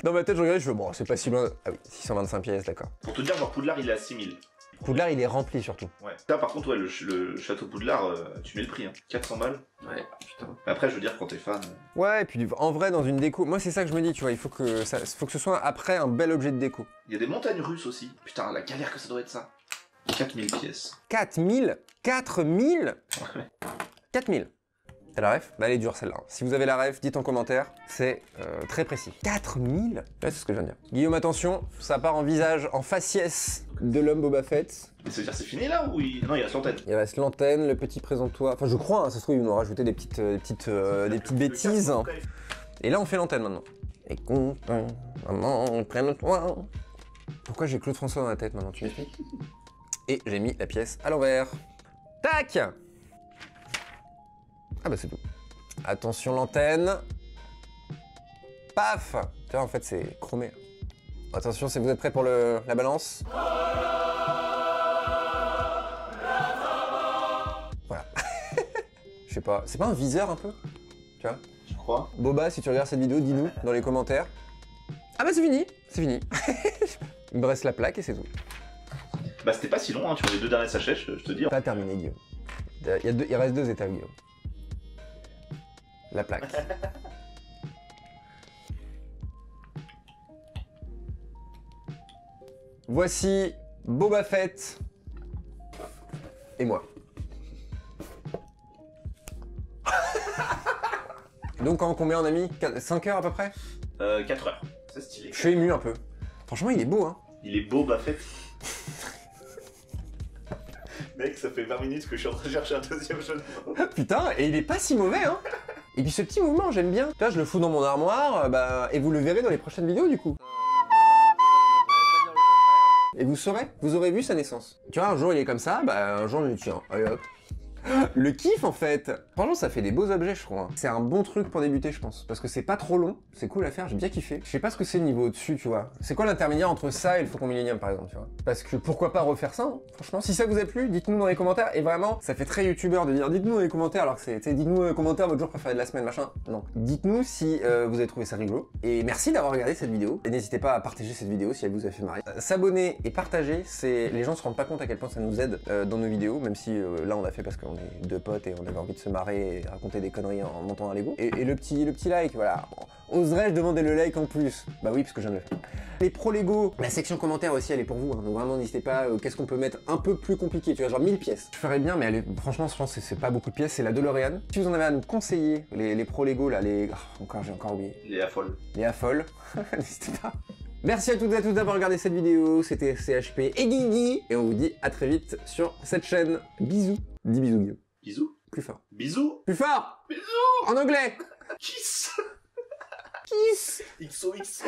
Dans ma tête, je regarde, je fais bon, c'est pas si loin. Ah oui, 625 pièces, d'accord. Pour te dire, genre Poudlard, il est à 6000. Poudlard, il est rempli surtout. Ouais. Là, par contre, ouais, le château Poudlard, tu mets le prix, hein. 400 balles. Ouais, putain. Mais après, je veux dire, quand t'es fan... Ouais, et puis en vrai, dans une déco, moi c'est ça que je me dis, tu vois, il faut que ce soit après un bel objet de déco. Il y a des montagnes russes aussi. Putain, la galère que ça doit être ça. 4000 pièces. 4000 4000 Ouais. 4000. T'as la ref? Bah elle est dure celle-là. Si vous avez la ref, dites en commentaire, c'est très précis. 4000? Ouais, c'est ce que je viens de dire. Guillaume, attention, ça part en visage, en faciès de l'homme Boba Fett. Mais ça veut dire c'est fini là ou il... Non, il reste l'antenne. Il reste l'antenne, le petit présentoir. Enfin, je crois, hein, ça se trouve, ils nous ont rajouté des petites bêtises. Et là, on fait l'antenne maintenant. Et content, maman, prenne-toi. Pourquoi j'ai Claude François dans la tête maintenant, tu m'expliques? Et j'ai mis la pièce à l'envers. Tac! Ah bah c'est tout. Attention l'antenne. Paf! Tu vois, en fait, c'est chromé. Attention, vous êtes prêts pour la balance? Voilà. Je sais pas, c'est pas un viseur un peu? Tu vois? Je crois. Boba, si tu regardes cette vidéo, dis-nous dans les commentaires. Ah bah c'est fini, c'est fini. Il me reste la plaque et c'est tout. Bah c'était pas si long, hein, tu vois les 2 derniers sachets, je te dis. Pas terminé, Guillaume. Il reste 2 étapes, Guillaume. La plaque. Voici Boba Fett et moi. Donc en combien on a mis? 5 heures à peu près? 4 heures. C'est stylé. Je suis ému un peu. Franchement, il est beau, hein. Il est beau, Fett. Mec, ça fait 20 minutes que je suis en train de chercher un deuxième jeu de mots. Putain, et il est pas si mauvais, hein. Et puis ce petit mouvement, j'aime bien. Tu vois, je le fous dans mon armoire, et vous le verrez dans les prochaines vidéos, du coup. Et vous aurez vu sa naissance. Tu vois, un jour il est comme ça, un jour on lui dit tiens, allez hop. Le kiff en fait. Franchement ça fait des beaux objets je crois. C'est un bon truc pour débuter je pense. Parce que c'est pas trop long, c'est cool à faire, j'ai bien kiffé. Je sais pas ce que c'est le niveau au-dessus tu vois. C'est quoi l'intermédiaire entre ça et le Faucon Millenium par exemple tu vois. Parce que pourquoi pas refaire ça hein. Franchement si ça vous a plu, dites-nous dans les commentaires. Et vraiment ça fait très youtubeur de dire dites-nous dans les commentaires alors que c'est dites-nous dans les commentaires votre jour préféré de la semaine machin. Non. Dites-nous si vous avez trouvé ça rigolo. Et merci d'avoir regardé cette vidéo. Et n'hésitez pas à partager cette vidéo si elle vous a fait marrer. S'abonner et partager, les gens se rendent pas compte à quel point ça nous aide dans nos vidéos. Même si là on l'a fait parce qu'on est deux potes et on avait envie de se marrer et raconter des conneries en montant un Lego. Et le petit like, voilà. Oserais-je demander le like en plus? Bah oui, parce que je viens de le faire. Les pro Lego, la section commentaires aussi, elle est pour vous. Hein. Donc vraiment, n'hésitez pas. Qu'est-ce qu'on peut mettre un peu plus compliqué? Tu vois, genre 1000 pièces. Je ferais bien, mais franchement, je pense que c'est pas beaucoup de pièces. C'est la DeLorean. Si vous en avez à nous conseiller, les pro Lego, là, j'ai encore oublié. Les affoles. Les affoles. N'hésitez pas. Merci à toutes et à tous d'avoir regardé cette vidéo. C'était CHP et Guigui. Et on vous dit à très vite sur cette chaîne. Bisous. Dis bisous, Guillaume. Bisous. Plus fort. Bisous. Plus fort. Bisous. En anglais. Kiss. Kiss. XOXO.